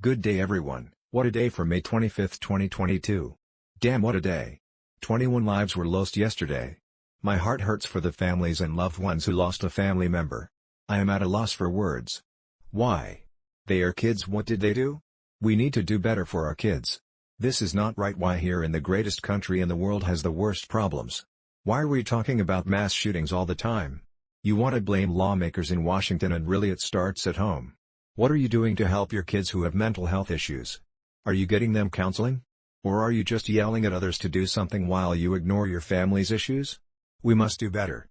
Good day everyone. What a day for May 25, 2022. Damn, what a day. 21 lives were lost yesterday. My heart hurts for the families and loved ones who lost a family member. I am at a loss for words. Why? They are kids. What did they do? We need to do better for our kids. This is not right. Why here in the greatest country in the world has the worst problems? Why are we talking about mass shootings all the time? You want to blame lawmakers in Washington, and really it starts at home. What are you doing to help your kids who have mental health issues? Are you getting them counseling? Or are you just yelling at others to do something while you ignore your family's issues? We must do better.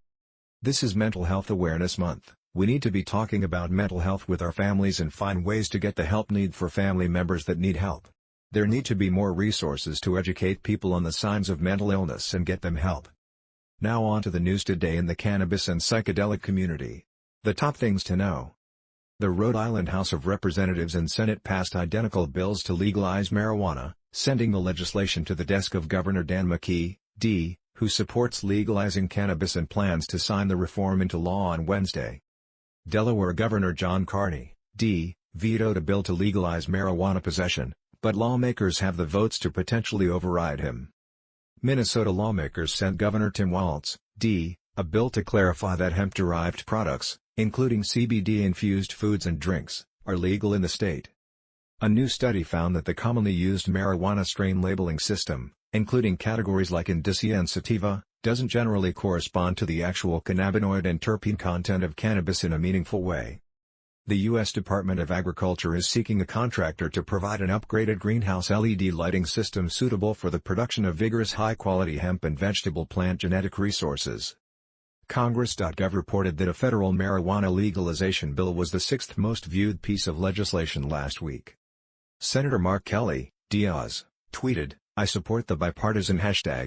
This is Mental Health Awareness Month. We need to be talking about mental health with our families and find ways to get the help needed for family members that need help. There need to be more resources to educate people on the signs of mental illness and get them help. Now on to the news today in the cannabis and psychedelic community. The top things to know. The Rhode Island House of Representatives and Senate passed identical bills to legalize marijuana, sending the legislation to the desk of Governor Dan McKee, D., who supports legalizing cannabis and plans to sign the reform into law on Wednesday. Delaware Governor John Carney, D., vetoed a bill to legalize marijuana possession, but lawmakers have the votes to potentially override him. Minnesota lawmakers sent Governor Tim Walz, D., a bill to clarify that hemp-derived products, including CBD-infused foods and drinks, are legal in the state. A new study found that the commonly used marijuana strain labeling system, including categories like indica and sativa, doesn't generally correspond to the actual cannabinoid and terpene content of cannabis in a meaningful way. The U.S. Department of Agriculture is seeking a contractor to provide an upgraded greenhouse LED lighting system suitable for the production of vigorous high-quality hemp and vegetable plant genetic resources. Congress.gov reported that a federal marijuana legalization bill was the sixth most viewed piece of legislation last week. Senator Mark Kelly, Diaz, tweeted, "I support the bipartisan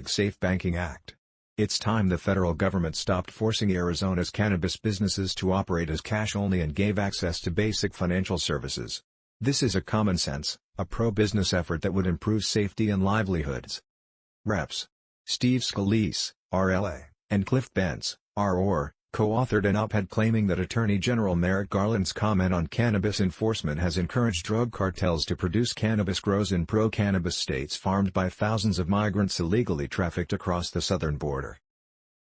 #Safe Banking Act. It's time the federal government stopped forcing Arizona's cannabis businesses to operate as cash only and gave access to basic financial services. This is a common sense, a pro-business effort that would improve safety and livelihoods." Reps. Steve Scalise, RLA, and Cliff Bentz, ROR, co-authored an op-ed claiming that Attorney General Merrick Garland's comment on cannabis enforcement has encouraged drug cartels to produce cannabis grows in pro-cannabis states farmed by thousands of migrants illegally trafficked across the southern border.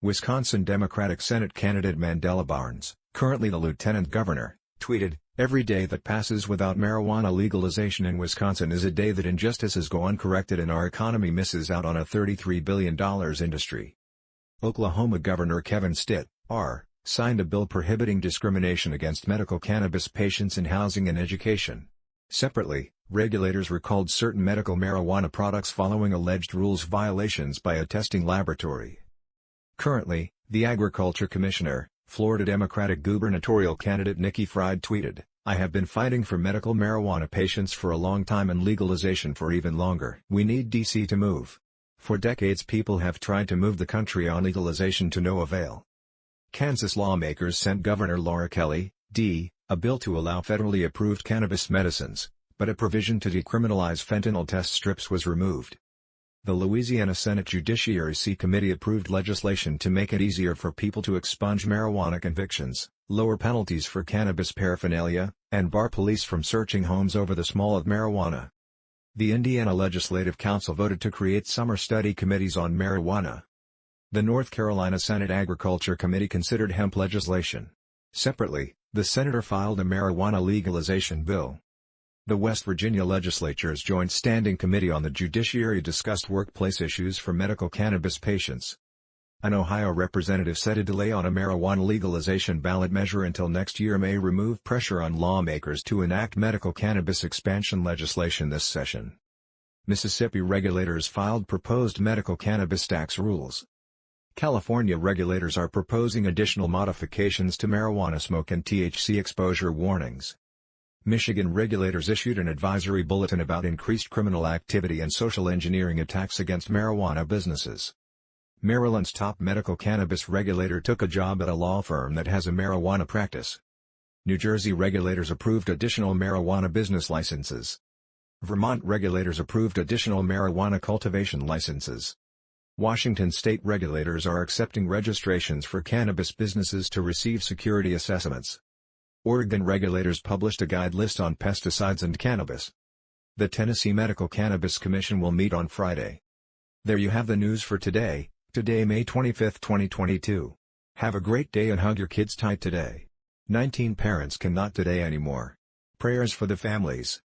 Wisconsin Democratic Senate candidate Mandela Barnes, currently the lieutenant governor, tweeted, "Every day that passes without marijuana legalization in Wisconsin is a day that injustices go uncorrected and our economy misses out on a $33 billion industry." Oklahoma Governor Kevin Stitt, R., signed a bill prohibiting discrimination against medical cannabis patients in housing and education. Separately, regulators recalled certain medical marijuana products following alleged rules violations by a testing laboratory. Currently, the Agriculture Commissioner, Florida Democratic gubernatorial candidate Nikki Fried tweeted, "I have been fighting for medical marijuana patients for a long time and legalization for even longer. We need D.C. to move. For decades people have tried to move the country on legalization to no avail." Kansas lawmakers sent Governor Laura Kelly, D., a bill to allow federally approved cannabis medicines, but a provision to decriminalize fentanyl test strips was removed. The Louisiana Senate Judiciary Committee approved legislation to make it easier for people to expunge marijuana convictions, lower penalties for cannabis paraphernalia, and bar police from searching homes over the smell of marijuana. The Indiana Legislative Council voted to create summer study committees on marijuana. The North Carolina Senate Agriculture Committee considered hemp legislation. Separately, the senator filed a marijuana legalization bill. The West Virginia Legislature's Joint Standing Committee on the Judiciary discussed workplace issues for medical cannabis patients. An Ohio representative said a delay on a marijuana legalization ballot measure until next year may remove pressure on lawmakers to enact medical cannabis expansion legislation this session. Mississippi regulators filed proposed medical cannabis tax rules. California regulators are proposing additional modifications to marijuana smoke and THC exposure warnings. Michigan regulators issued an advisory bulletin about increased criminal activity and social engineering attacks against marijuana businesses. Maryland's top medical cannabis regulator took a job at a law firm that has a marijuana practice. New Jersey regulators approved additional marijuana business licenses. Vermont regulators approved additional marijuana cultivation licenses. Washington state regulators are accepting registrations for cannabis businesses to receive security assessments. Oregon regulators published a guide list on pesticides and cannabis. The Tennessee Medical Cannabis Commission will meet on Friday. There you have the news for today, May 25, 2022. Have a great day and hug your kids tight today. 19 parents cannot today anymore. Prayers for the families.